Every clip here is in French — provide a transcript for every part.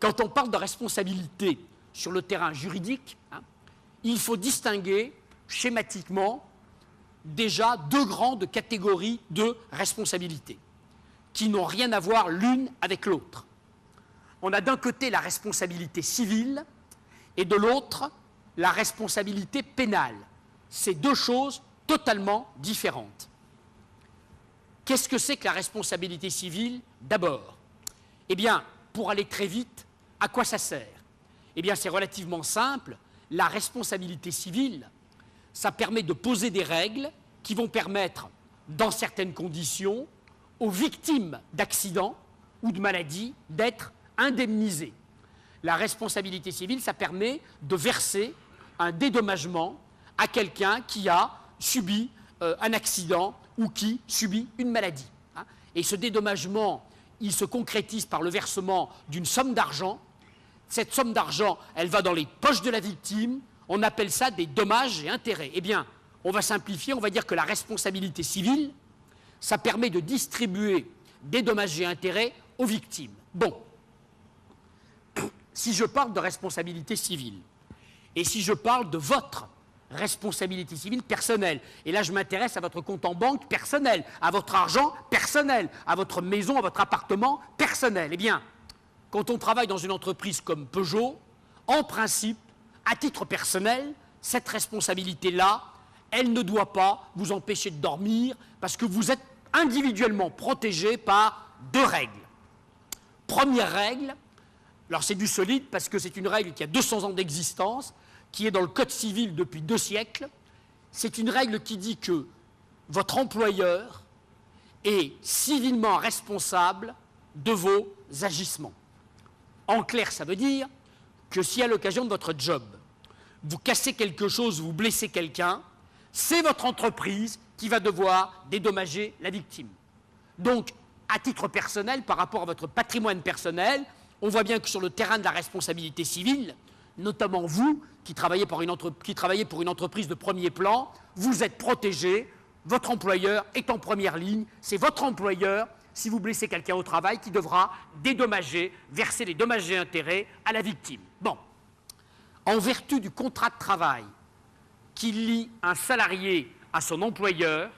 Quand on parle de responsabilité sur le terrain juridique, il faut distinguer schématiquement déjà deux grandes catégories de responsabilité qui n'ont rien à voir l'une avec l'autre. On a d'un côté la responsabilité civile et de l'autre la responsabilité pénale. C'est deux choses totalement différentes. Qu'est-ce que c'est que la responsabilité civile d'abord? Eh bien, pour aller très vite, à quoi ça sert? Eh bien, c'est relativement simple. La responsabilité civile, ça permet de poser des règles qui vont permettre, dans certaines conditions, aux victimes d'accidents ou de maladies d'être indemnisées. La responsabilité civile, ça permet de verser un dédommagement à quelqu'un qui a subi un accident ou qui subit une maladie. Et ce dédommagement, il se concrétise par le versement d'une somme d'argent. Cette somme d'argent, elle va dans les poches de la victime. On appelle ça des dommages et intérêts. Eh bien, on va simplifier, on va dire que la responsabilité civile, ça permet de distribuer des dommages et intérêts aux victimes. Bon, si je parle de responsabilité civile, et si je parle de votre responsabilité civile personnelle, et là je m'intéresse à votre compte en banque personnel, à votre argent personnel, à votre maison, à votre appartement personnel, eh bien, quand on travaille dans une entreprise comme Peugeot, en principe, à titre personnel, cette responsabilité-là, elle ne doit pas vous empêcher de dormir parce que vous êtes individuellement protégé par deux règles. Première règle, alors c'est du solide parce que c'est une règle qui a 200 ans d'existence, qui est dans le Code civil depuis 2 siècles. C'est une règle qui dit que votre employeur est civilement responsable de vos agissements. En clair, ça veut dire que si à l'occasion de votre job, vous cassez quelque chose, vous blessez quelqu'un, c'est votre entreprise qui va devoir dédommager la victime. Donc, à titre personnel, par rapport à votre patrimoine personnel, on voit bien que sur le terrain de la responsabilité civile, notamment vous, qui travaillez pour une entreprise de premier plan, vous êtes protégé, votre employeur est en première ligne, c'est votre employeur, si vous blessez quelqu'un au travail, qui devra dédommager, verser les dommages et intérêts à la victime. Bon, en vertu du contrat de travail qui lie un salarié à son employeur,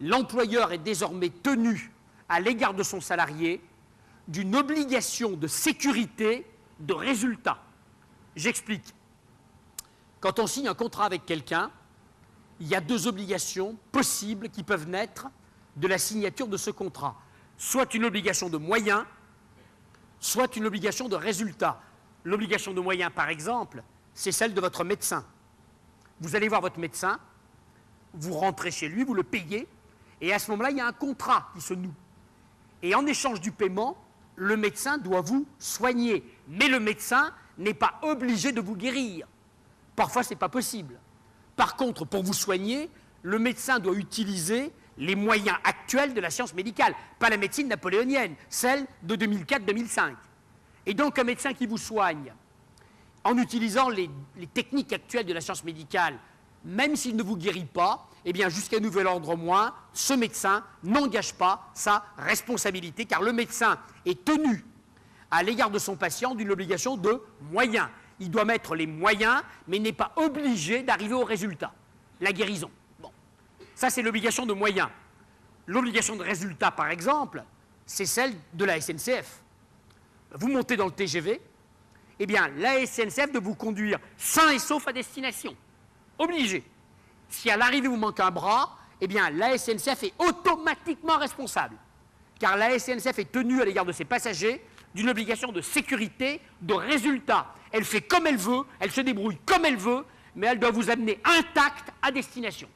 l'employeur est désormais tenu, à l'égard de son salarié, d'une obligation de sécurité de résultat. J'explique. Quand on signe un contrat avec quelqu'un, il y a 2 obligations possibles qui peuvent naître de la signature de ce contrat. Soit une obligation de moyens, soit une obligation de résultat. L'obligation de moyens, par exemple, c'est celle de votre médecin. Vous allez voir votre médecin, vous rentrez chez lui, vous le payez, et à ce moment-là, il y a un contrat qui se noue. Et en échange du paiement, le médecin doit vous soigner. Mais le médecin n'est pas obligé de vous guérir. Parfois, ce n'est pas possible. Par contre, pour vous soigner, le médecin doit utiliser les moyens actuels de la science médicale, pas la médecine napoléonienne, celle de 2004-2005. Et donc, un médecin qui vous soigne, en utilisant les techniques actuelles de la science médicale, même s'il ne vous guérit pas, eh bien, jusqu'à nouvel ordre au moins, ce médecin n'engage pas sa responsabilité, car le médecin est tenu, à l'égard de son patient, d'une obligation de moyens. Il doit mettre les moyens, mais n'est pas obligé d'arriver au résultat, la guérison. Bon. Ça, c'est l'obligation de moyens. L'obligation de résultat, par exemple, c'est celle de la SNCF. Vous montez dans le TGV, eh bien, la SNCF doit vous conduire sain et sauf à destination. Obligé. Si à l'arrivée vous manque un bras, eh bien, la SNCF est automatiquement responsable. Car la SNCF est tenue à l'égard de ses passagers d'une obligation de sécurité, de résultat. Elle fait comme elle veut, elle se débrouille comme elle veut, mais elle doit vous amener intacte à destination.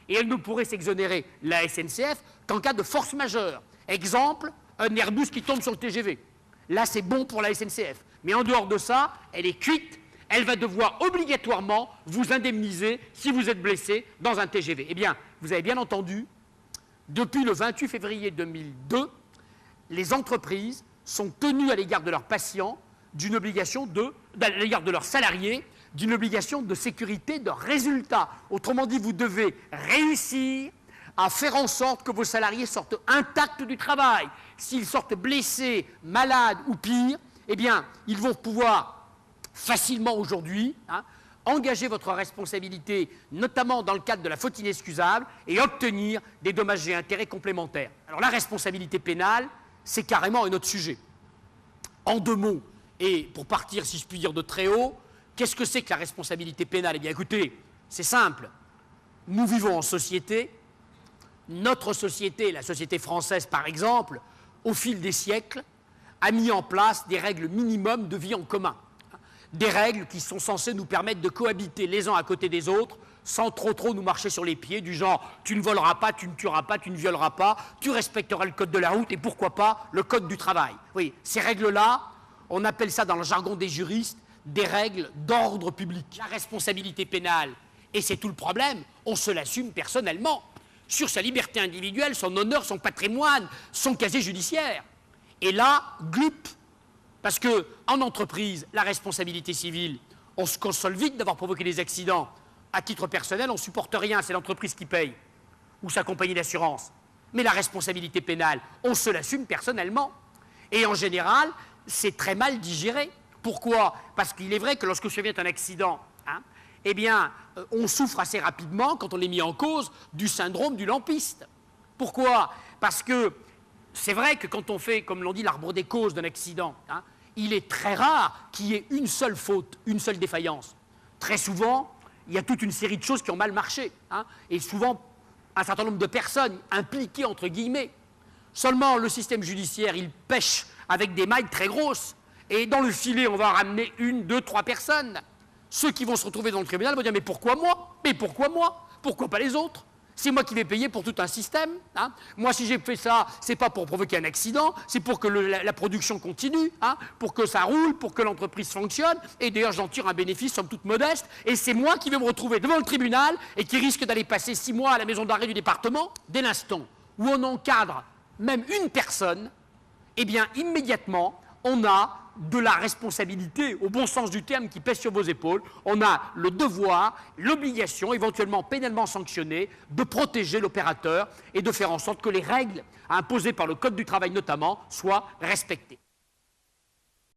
Et elle ne pourrait s'exonérer, la SNCF, qu'en cas de force majeure. Exemple, un Airbus qui tombe sur le TGV. Là, c'est bon pour la SNCF. Mais en dehors de ça, elle est cuite. Elle va devoir obligatoirement vous indemniser si vous êtes blessé dans un TGV. Eh bien, vous avez bien entendu, depuis le 28 février 2002, les entreprises sont tenues à l'égard de leurs patients d'une obligation à l'égard de leurs salariés, d'une obligation de sécurité de résultat. Autrement dit, vous devez réussir à faire en sorte que vos salariés sortent intacts du travail. S'ils sortent blessés, malades ou pire, eh bien, ils vont pouvoir facilement aujourd'hui engager votre responsabilité, notamment dans le cadre de la faute inexcusable, et obtenir des dommages et intérêts complémentaires. Alors la responsabilité pénale, c'est carrément un autre sujet. En 2 mots, et pour partir, si je puis dire, de très haut, qu'est-ce que c'est que la responsabilité pénale? Eh bien, écoutez, c'est simple. Nous vivons en société. Notre société, la société française par exemple, au fil des siècles, a mis en place des règles minimum de vie en commun. Des règles qui sont censées nous permettre de cohabiter les uns à côté des autres sans trop nous marcher sur les pieds, du genre tu ne voleras pas, tu ne tueras pas, tu ne violeras pas, tu respecteras le code de la route et pourquoi pas le code du travail. Oui, ces règles-là, on appelle ça dans le jargon des juristes des règles d'ordre public. La responsabilité pénale, et c'est tout le problème, on se l'assume personnellement, sur sa liberté individuelle, son honneur, son patrimoine, son casier judiciaire. Et là, glup, parce qu'en entreprise, la responsabilité civile, on se console vite d'avoir provoqué des accidents. À titre personnel, on ne supporte rien, c'est l'entreprise qui paye, ou sa compagnie d'assurance. Mais la responsabilité pénale, on se l'assume personnellement. Et en général, c'est très mal digéré. Pourquoi? Parce qu'il est vrai que lorsque survient un accident, eh bien, on souffre assez rapidement, quand on est mis en cause, du syndrome du lampiste. Pourquoi? Parce que c'est vrai que quand on fait, comme l'on dit, l'arbre des causes d'un accident, il est très rare qu'il y ait une seule faute, une seule défaillance. Très souvent, il y a toute une série de choses qui ont mal marché. Et souvent, un certain nombre de personnes impliquées, entre guillemets. Seulement, le système judiciaire, il pêche avec des mailles très grosses. Et dans le filet, on va ramener 1, 2, 3 personnes. Ceux qui vont se retrouver dans le tribunal vont dire « Mais pourquoi moi? Mais pourquoi moi? Pourquoi pas les autres? C'est moi qui vais payer pour tout un système. Moi, si j'ai fait ça, c'est pas pour provoquer un accident, c'est pour que la production continue, pour que ça roule, pour que l'entreprise fonctionne. Et d'ailleurs, j'en tire un bénéfice, somme toute modeste. Et c'est moi qui vais me retrouver devant le tribunal et qui risque d'aller passer 6 mois à la maison d'arrêt du département. Dès l'instant où on encadre même une personne, eh bien, immédiatement, on a de la responsabilité, au bon sens du terme, qui pèse sur vos épaules. On a le devoir, l'obligation, éventuellement pénalement sanctionnée, de protéger l'opérateur et de faire en sorte que les règles imposées par le Code du travail notamment soient respectées.